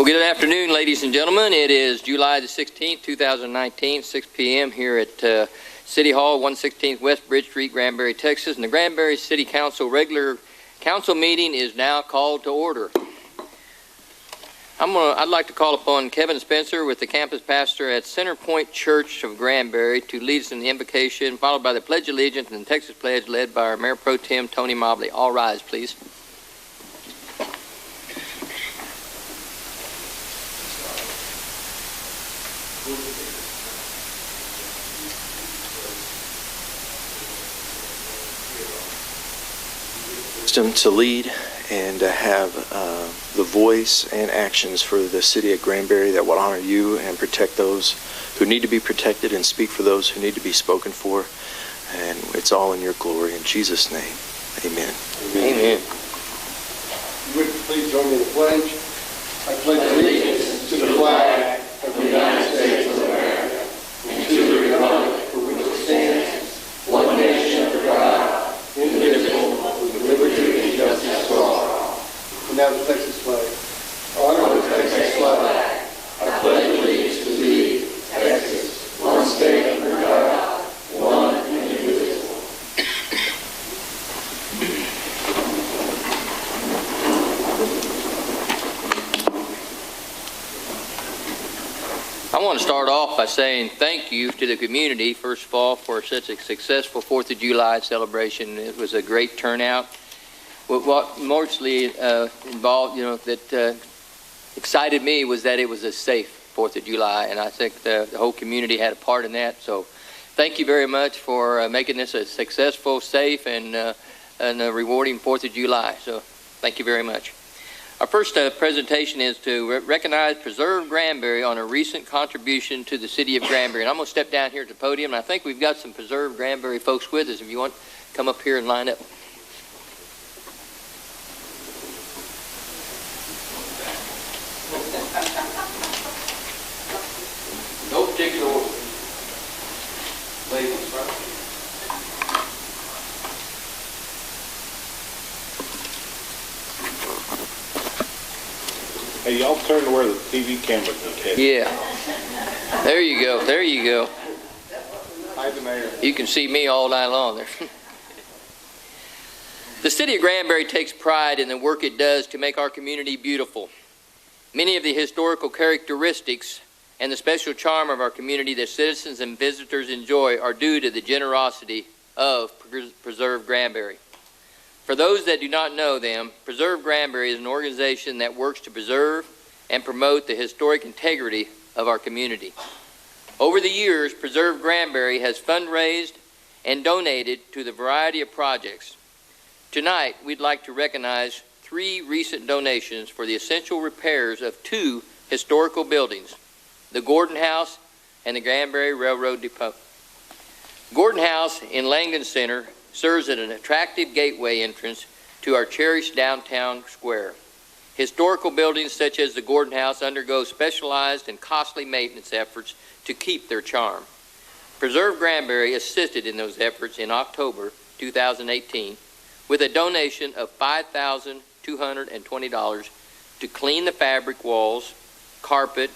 Well, good afternoon, ladies and gentlemen. It is July the 16th, 2019, 6 p.m. here at City Hall, 116th West Bridge Street, Granbury, Texas. And the Granbury City Council regular council meeting is now called to order. I'd like to call upon Kevin Spencer with the campus pastor at Center Point Church of Granbury to lead us in the invocation, followed by the Pledge of Allegiance and the Texas Pledge led by our Mayor Pro Tem, Tony Mobley. All rise, please. To lead and to have the voice and actions for the city of Granbury that will honor you and protect those who need to be protected and speak for those who need to be spoken for. And it's all in your glory. In Jesus' name, amen. Amen. Would you please join me in the pledge? I pledge allegiance to the flag of the United States of America and to the republic for which it stands, one nation under God, indivisible, with liberty and justice for all. And now the Texas flag. Honor the Texas flag. I pledge allegiance to thee, Texas, one state under God, one and indivisible. I want to start off by saying thank you to the community, first of all, for such a successful 4th of July celebration. It was a great turnout. What mostly involved, that excited me was that it was a safe 4th of July, and I think the whole community had a part in that. So thank you very much for making this a successful, safe, and a rewarding 4th of July. So thank you very much. Our first presentation is to recognize Preserve Granbury on a recent contribution to the city of Granbury. And I'm going to step down here at the podium, and I think we've got some Preserve Granbury folks with us. If you want, come up here and line up. No particular order. Ladies first. Hey, y'all turn to where the TV cameras are. Yeah. There you go. There you go. Hi, the mayor. You can see me all night long there. The city of Granbury takes pride in the work it does to make our community beautiful. Many of the historical characteristics and the special charm of our community that citizens and visitors enjoy are due to the generosity of Preserve Granbury. For those that do not know them, Preserve Granbury is an organization that works to preserve and promote the historic integrity of our community. Over the years, Preserve Granbury has fundraised and donated to the variety of projects. Tonight, we'd like to recognize 3 recent donations for the essential repairs of 2 historical buildings, the Gordon House and the Granbury Railroad Depot. Gordon House in Langdon Center serves as an attractive gateway entrance to our cherished downtown square. Historical buildings such as the Gordon House undergo specialized and costly maintenance efforts to keep their charm. Preserve Granbury assisted in those efforts in October 2018 with a donation of $5,220 to clean the fabric walls, carpet,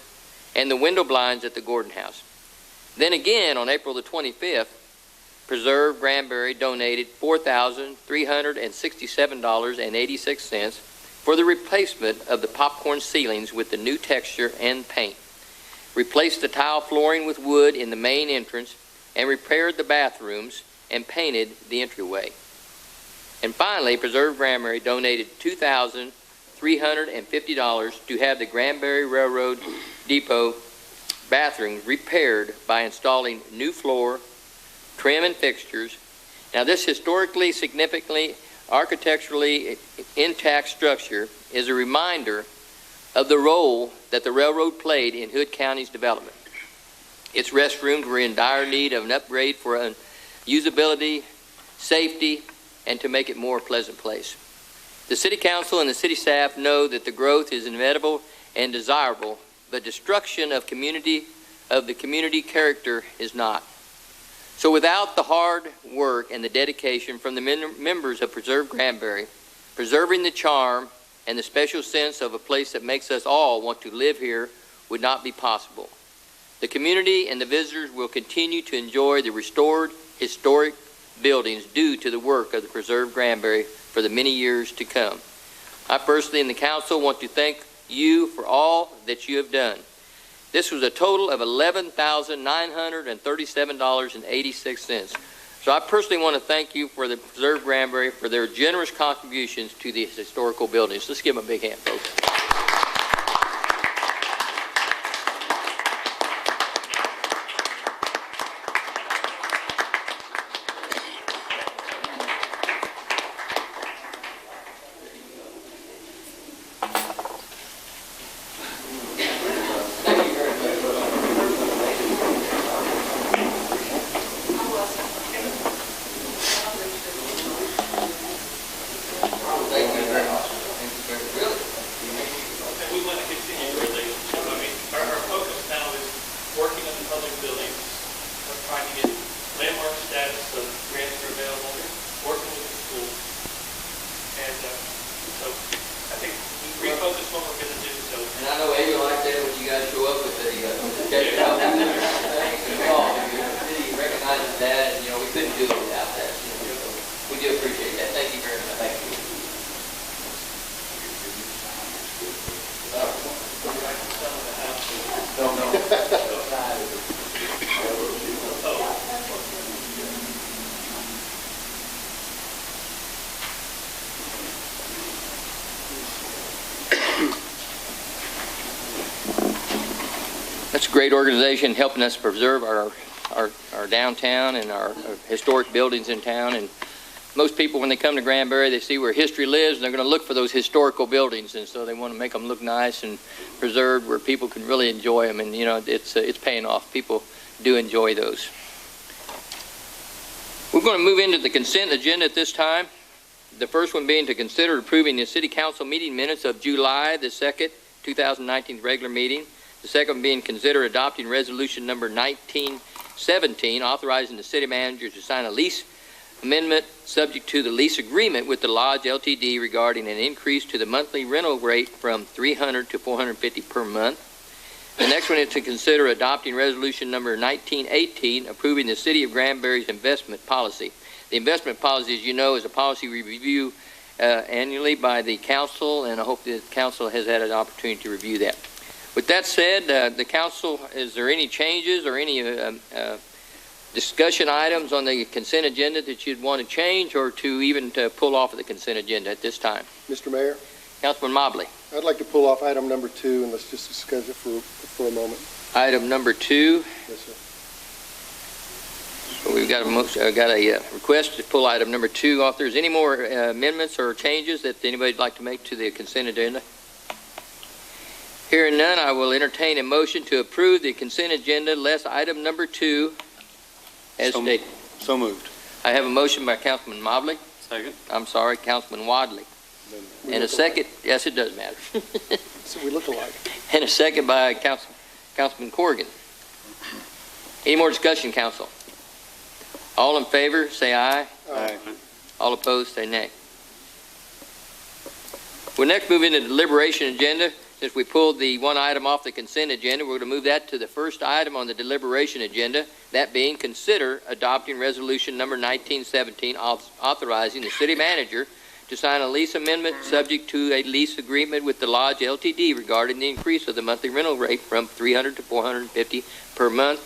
and the window blinds at the Gordon House. Then again, on April the 25th, Preserve Granbury donated $4,367.86 for the replacement of the popcorn ceilings with the new texture and paint, replaced the tile flooring with wood in the main entrance, and repaired the bathrooms and painted the entryway. And finally, Preserve Granbury donated $2,350 to have the Granbury Railroad Depot bathrooms repaired by installing new floor, trim and fixtures. Now, this historically, significantly, architecturally intact structure is a reminder of the role that the railroad played in Hood County's development. Its restrooms were in dire need of an upgrade for usability, safety, and to make it more pleasant place. The City Council and the city staff know that the growth is inevitable and desirable, but destruction of the community character is not. So without the hard work and the dedication from the members of Preserve Granbury, preserving the charm and the special sense of a place that makes us all want to live here would not be possible. The community and the visitors will continue to enjoy the restored historic buildings due to the work of the Preserve Granbury for the many years to come. I personally and the council want to thank you for all that you have done. This was a total of $11,937.86. So I personally want to thank you for the Preserve Granbury for their generous contributions to these historical buildings. Let's give them a big hand, folks. That's a great organization helping us preserve our downtown and our historic buildings in town. And most people, when they come to Granbury, they see where history lives, and they're going to look for those historical buildings, and so they want to make them look nice and preserved where people can really enjoy them. And you know, it's paying off. People do enjoy those. We're going to move into the consent agenda at this time. The first one being to consider approving the City Council meeting minutes of July the 2nd, 2019 regular meeting. The second being consider adopting resolution number 1917, authorizing the city manager to sign a lease amendment subject to the lease agreement with the Lodge Ltd. Regarding an increase to the monthly rental rate from $300 to $450 per month. The next one is to consider adopting resolution number 1918, approving the City of Granbury's investment policy. The investment policy, as you know, is a policy we review annually by the council, and I hope the council has had an opportunity to review that. With that said, the council, is there any changes or any discussion items on the consent agenda that you'd want to change or to even to pull off of the consent agenda at this time? Mr. Mayor, Councilman Mobley. I'd like to pull off item number 2, and let's just discuss it for a moment. Item number 2. Yes, sir. So we've got a request to pull item number 2 off. There's any more amendments or changes that anybody'd like to make to the consent agenda? Hearing none, I will entertain a motion to approve the consent agenda less item number 2 as stated. So moved. I have a motion by Councilman Mobley. Second. I'm sorry, Councilman Wadley. And a second, yes, it does matter. So we look alike. And a second by Councilman Corrigan. Any more discussion, council? All in favor, say aye. Aye. All opposed, say nay. We'll next move into the deliberation agenda. Since we pulled the one item off the consent agenda, we're going to move that to the first item on the deliberation agenda, that being consider adopting resolution number 1917, authorizing the city manager to sign a lease amendment subject to a lease agreement with the Lodge Ltd. Regarding the increase of the monthly rental rate from $300 to $450 per month.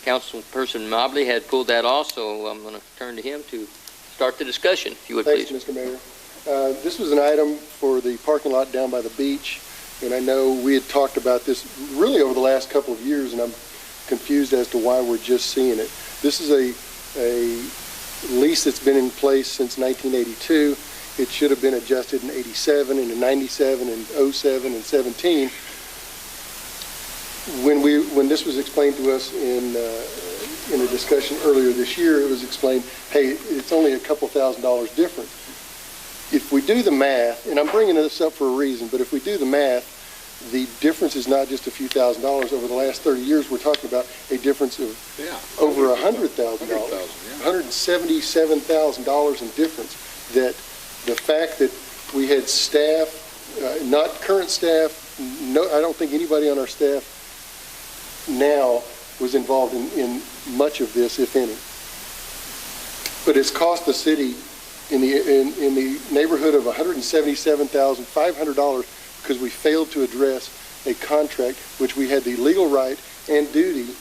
Councilperson Mobley had pulled that off, so I'm going to turn to him to start the discussion, if you would, Thanks, please. Mr. Mayor. This was an item for the parking lot down by the beach, and I know we had talked about this really over the last couple of years, and I'm confused as to why we're just seeing it. This is a lease that's been in place since 1982. It should have been adjusted in 87 and in 97 and 07 and 17. When this was explained to us in a discussion earlier this year, it was explained, hey, it's only a couple $1,000s different. If we do the math, and I'm bringing this up for a reason, but if we do the math, the difference is not just a few $1,000s. Over the last 30 years, we're talking about a difference of over $100,000, $177,000 in difference. That the fact that we had staff not current staff. No, I don't think anybody on our staff now was involved in much of this, if any. But it's cost the city in the neighborhood of $177,500 because we failed to address a contract which we had the legal right and duty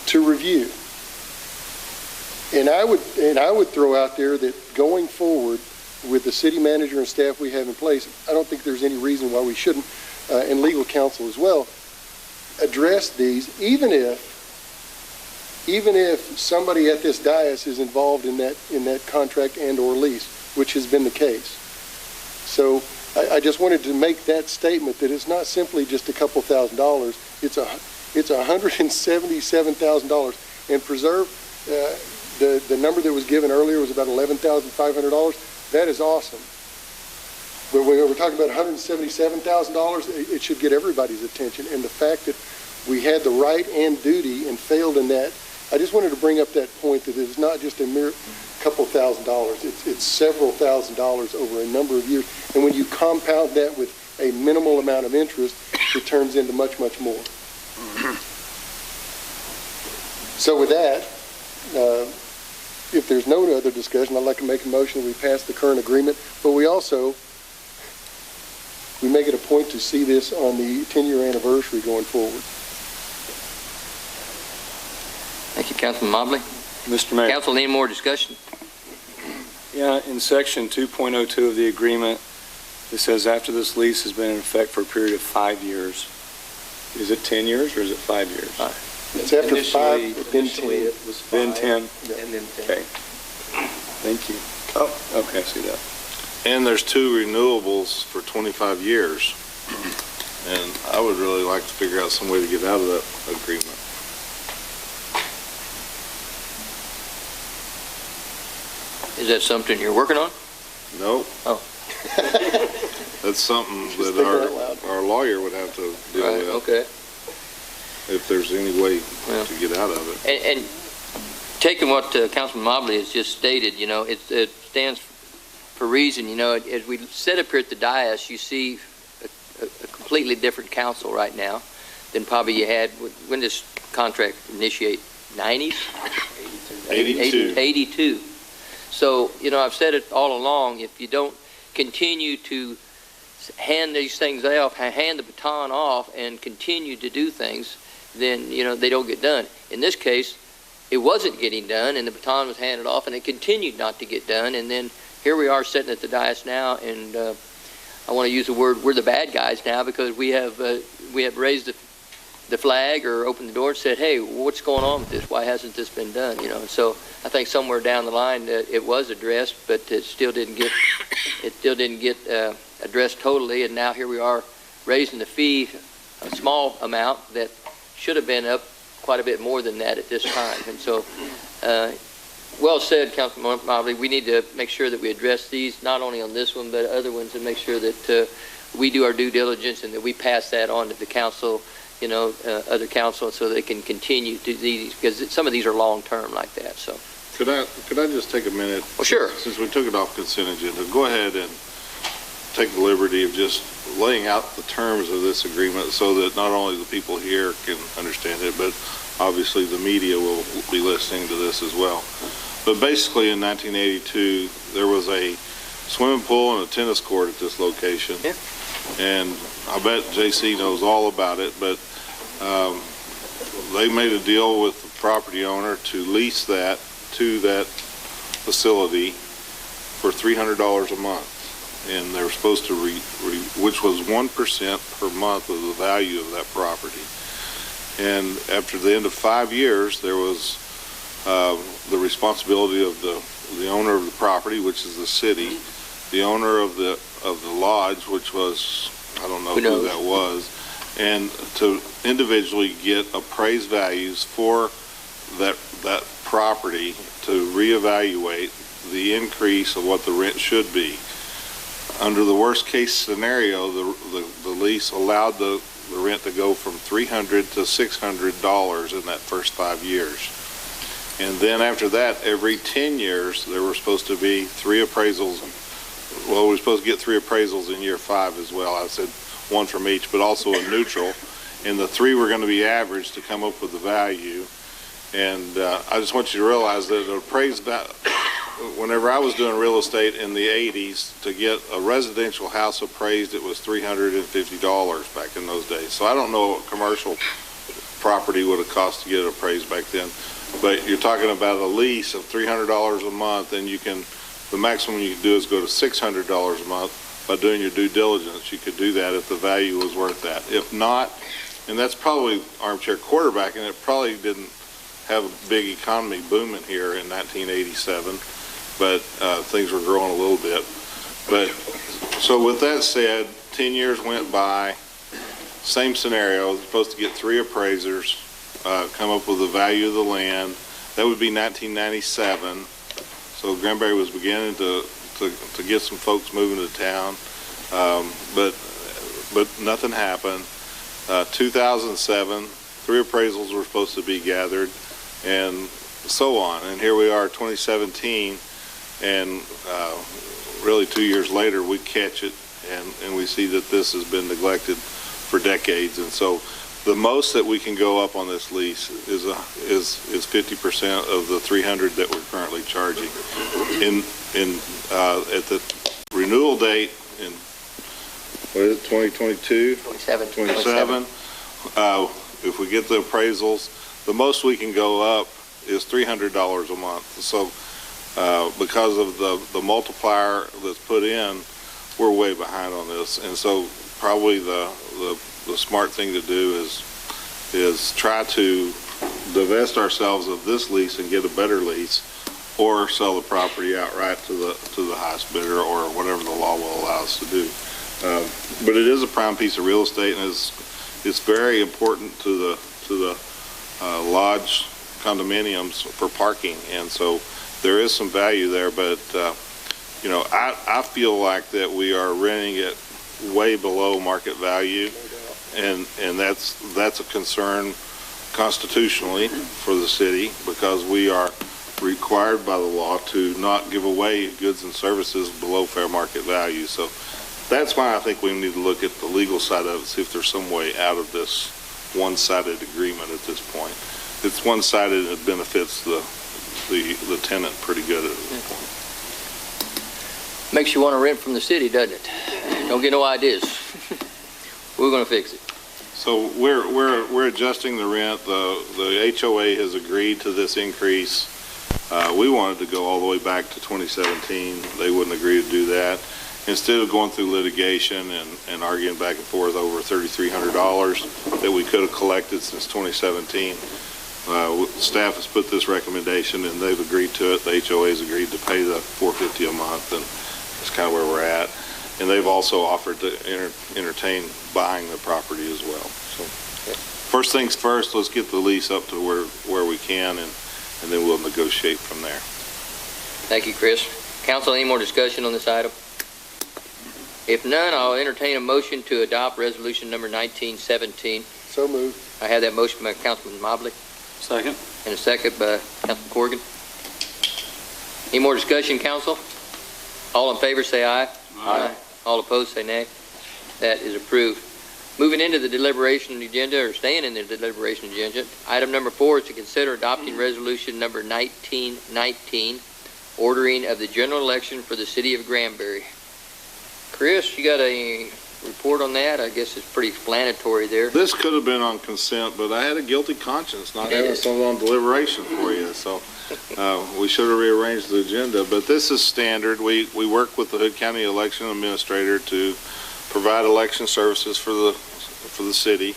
to review. And I would throw out there that going forward with the city manager and staff we have in place, I don't think there's any reason why we shouldn't, and legal counsel as well, address these, even if somebody at this dais is involved in that contract and or lease, which has been the case. So I just wanted to make that statement that it's not simply just a couple $1,000. It's $177,000, and preserve the number that was given earlier was about $11,500. That is awesome. But when we're talking about $177,000, it should get everybody's attention. And the fact that we had the right and duty and failed in that, I just wanted to bring up that point that it's not just a mere couple $1,000. It's several $1,000s over a number of years. And when you compound that with a minimal amount of interest, it turns into much, much more. So with that, if there's no other discussion, I'd like to make a motion that we pass the current agreement, but we make it a point to see this on the 10-year anniversary going forward. Thank you, Councilman Mobley. Mr. Mayor. Council, any more discussion? Yeah, in section 2.02 of the agreement, it says after this lease has been in effect for a period of 5 years. Is it 10 years or is it 5 years? It's after 5, then 10. It was 5. Then 10? Yeah. And then 10. Okay. Thank you. Oh, okay, I see that. And there's 2 renewables for 25 years. And I would really like to figure out some way to get out of that agreement. Is that something you're working on? Nope. Oh. That's something Just that think out loud. our lawyer would have to deal Right, with. okay. If there's any way Well. to get out of it. And taking what Councilman Mobley has just stated, it stands for a reason. As we sit up here at the dais, you see a completely different council right now than probably you had when this contract initiated, 90s? 82. 82. So, I've said it all along, if you don't continue to hand these things off, hand the baton off and continue to do things, then, they don't get done. In this case, it wasn't getting done, and the baton was handed off, and it continued not to get done. And then here we are sitting at the dais now, and I want to use the word, we're the bad guys now, because we have raised the flag or opened the door and said, hey, what's going on with this? Why hasn't this been done? And so I think somewhere down the line it was addressed, but it still didn't get addressed totally. And now here we are raising the fee a small amount that should have been up quite a bit more than that at this time. And so, well said, Councilman Mobley. We need to make sure that we address these, not only on this one, but other ones, and make sure that we do our due diligence and that we pass that on to the council, other council, so they can continue to these, because some of these are long-term like that. So, Could I just take a minute? Well, sure. Since we took it off consent agenda, go ahead and take the liberty of just laying out the terms of this agreement so that not only the people here can understand it, but obviously the media will be listening to this as well. But basically in 1982, there was a swimming pool and a tennis court at this location. Yeah. And I bet JC knows all about it, but they made a deal with the property owner to lease that to that facility for $300 a month. And they were supposed to, which was 1% per month of the value of that property. And after the end of 5 years, there was the responsibility of the owner of the property, which is the city, the owner of the lodge, which was, I don't know who that was, and to individually get appraised values for that property to reevaluate the increase of what the rent should be. Under the worst case scenario, the lease allowed the rent to go from $300 to $600 in that first 5 years. And then after that, every 10 years, there were supposed to be 3 appraisals well, we're supposed to get 3 appraisals in year 5 as well. I said 1 from each, but also a neutral. And the 3 were going to be averaged to come up with the value. And I just want you to realize that an appraised value, whenever I was doing real estate in the 80s, to get a residential house appraised, it was $350 back in those days. So I don't know what commercial property would have cost to get it appraised back then. But you're talking about a lease of $300 a month, and the maximum you can do is go to $600 a month by doing your due diligence. You could do that if the value was worth that. If not, and that's probably armchair quarterbacking, it probably didn't have a big economy booming here in 1987, but things were growing a little bit. But so with that said, 10 years went by, same scenario, supposed to get 3 appraisers, come up with the value of the land. That would be 1997. So Granbury was beginning to get some folks moving to town, but nothing happened. 2007, 3 appraisals were supposed to be gathered, and so on. And here we are, 2017, and really 2 years later, we catch it, and we see that this has been neglected for decades. And so the most that we can go up on this lease is 50% of the $300 that we're currently charging. At the renewal date in, what is it, 2022? 27. If we get the appraisals, the most we can go up is $300 a month. So because of the multiplier that's put in, we're way behind on this. And so probably the smart thing to do is try to divest ourselves of this lease and get a better lease, or sell the property outright to the highest bidder, or whatever the law will allow us to do. But it is a prime piece of real estate, and it's very important to the lodge condominiums for parking, and so there is some value there. But you know, I feel like that we are renting it way below market value, and that's a concern constitutionally for the city, because we are required by the law to not give away goods and services below fair market value. So that's why I think we need to look at the legal side of it, see if there's some way out of this one-sided agreement at this point. It's one-sided, and it benefits the tenant pretty good at this point. Makes you want to rent from the city, doesn't it? Don't get no ideas. We're going to fix it. So we're adjusting the rent. The HOA has agreed to this increase. We wanted to go all the way back to 2017. They wouldn't agree to do that. Instead of going through litigation and arguing back and forth over $3,300 that we could have collected since 2017, staff has put this recommendation, and they've agreed to it. The HOA has agreed to pay the $450 a month, and that's kind of where we're at. And they've also offered to entertain buying the property as well. So first things first, let's get the lease up to where we can, and then we'll negotiate from there. Thank you, Chris. Council, any more discussion on this item? If none, I'll entertain a motion to adopt resolution number 1917. So moved. I have that motion by Councilman Mobley. Second. And a second by Councilman Corrigan. Any more discussion, council? All in favor, say aye. Aye. All opposed, say nay. That is approved. Moving into the deliberation agenda, or staying in the deliberation agenda, item number 4 is to consider adopting resolution number 1919, ordering of the general election for the city of Granbury. Chris, you got a report on that? I guess it's pretty explanatory there. This could have been on consent, but I had a guilty conscience not having something on deliberation for you. So we should have rearranged the agenda. But this is standard. We work with the Hood County Election Administrator to provide election services for the city,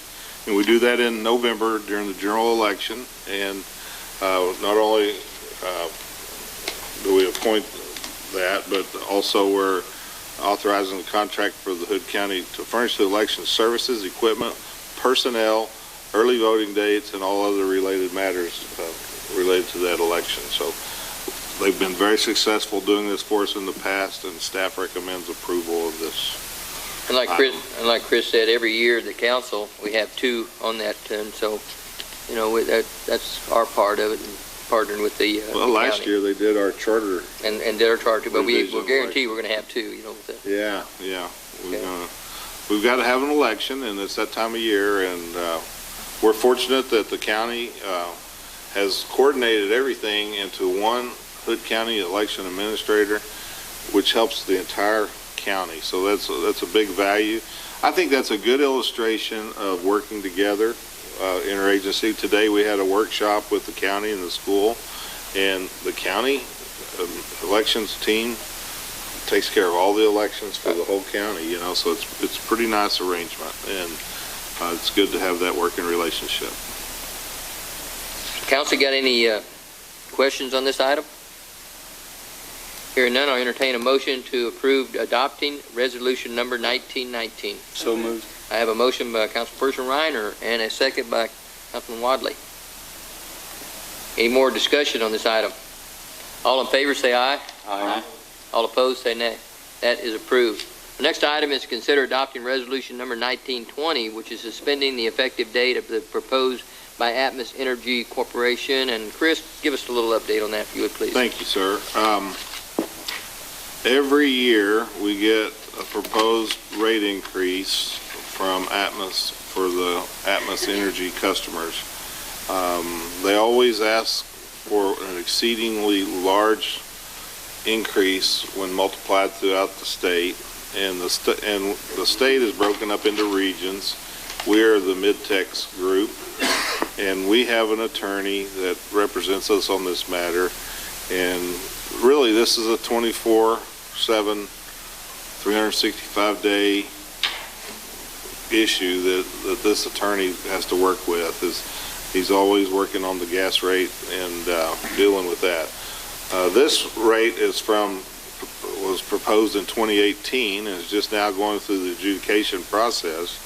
and we do that in November during the general election. And not only do we appoint that, but also we're authorizing the contract for the Hood County to furnish the election services, equipment, personnel, early voting dates, and all other related matters related to that election. So they've been very successful doing this for us in the past, and staff recommends approval of this. And like Chris said, every year the council, we have 2 on that, and so, you know, that's our part of it. And partnering with the Well, the last county year they did our charter. and did our charter, but revision, we'll guarantee we're going to have two. You know, with the, Yeah. Okay. We've got to have an election, and it's that time of year, and we're fortunate that the county has coordinated everything into one Hood County election administrator, which helps the entire county. So that's a big value. I think that's a good illustration of working together, interagency. Today we had a workshop with the county and the school, and the county elections team takes care of all the elections for the whole county, you know, so it's a pretty nice arrangement, and it's good to have that working relationship. Council, got any questions on this item? Hearing none, I'll entertain a motion to approve adopting resolution number 1919. So moved. I have a motion by Councilperson Reiner and a second by Councilman Wadley. Any more discussion on this item? All in favor say aye. Aye. All opposed say nay. That is approved. The next item is to consider adopting resolution number 1920, which is suspending the effective date of the proposed by Atmos Energy Corporation. And Chris, give us a little update on that, if you would, please. Thank you, sir. Every year we get a proposed rate increase from Atmos for the Atmos Energy customers. They always ask for an exceedingly large increase when multiplied throughout the state, and the state is broken up into regions. We are the Mid-Tex group, and we have an attorney that represents us on this matter, and really this is a 24/7, 365-day issue that this attorney has to work with. He's always working on the gas rate and dealing with that. This rate was proposed in 2018 and is just now going through the adjudication process.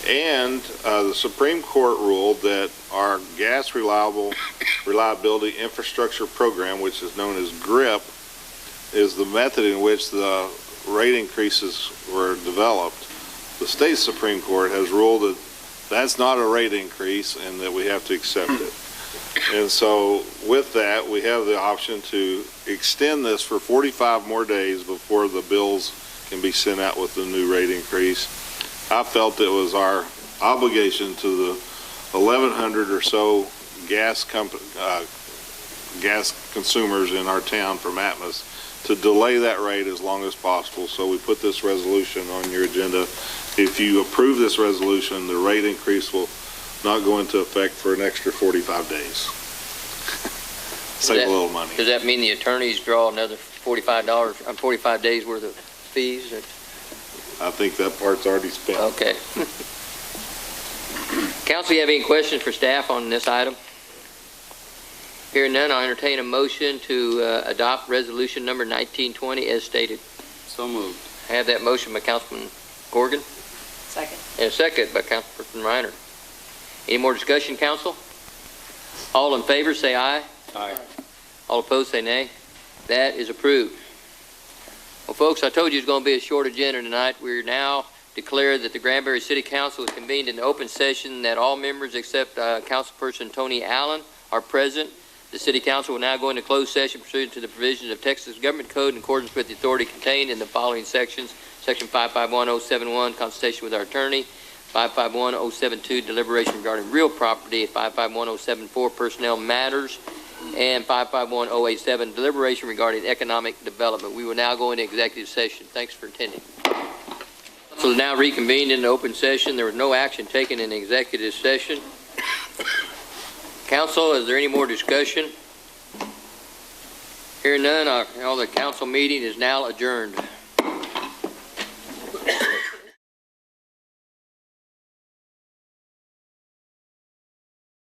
And the Supreme Court ruled that our gas reliability infrastructure program, which is known as GRIP, is the method in which the rate increases were developed. The state Supreme Court has ruled that that's not a rate increase and that we have to accept it. And so with that, we have the option to extend this for 45 more days before the bills can be sent out with the new rate increase. I felt it was our obligation to the 1,100 or so gas consumers in our town from Atmos to delay that rate as long as possible. So we put this resolution on your agenda. If you approve this resolution, the rate increase will not go into effect for an extra 45 days. Save a little money. Does that mean the attorneys draw another $45 on 45 days worth of fees? I think that part's already spent. Okay. Council, you have any questions for staff on this item? Hearing none, I'll entertain a motion to adopt resolution number 1920 as stated. So moved. I have that motion by Councilman Corrigan Second. and a second by Councilperson Reiner. Any more discussion, Council? All in favor say aye. Aye. All opposed say nay. That is approved. Well, folks, I told you it's going to be a short agenda tonight. We're now declared that the Granbury City Council is convened in open session, that all members except Councilperson Tony Allen are present. The City Council will now go into closed session pursuant to the provisions of Texas Government Code in accordance with the authority contained in the following sections. Section 551071, consultation with our attorney. 551072, deliberation regarding real property. 551074, personnel matters. And 551087, deliberation regarding economic development. We will now go into executive session. Thanks for attending. So now reconvened in the open session. There was no action taken in the executive session. Council, is there any more discussion? Hearing none, the council meeting is now adjourned.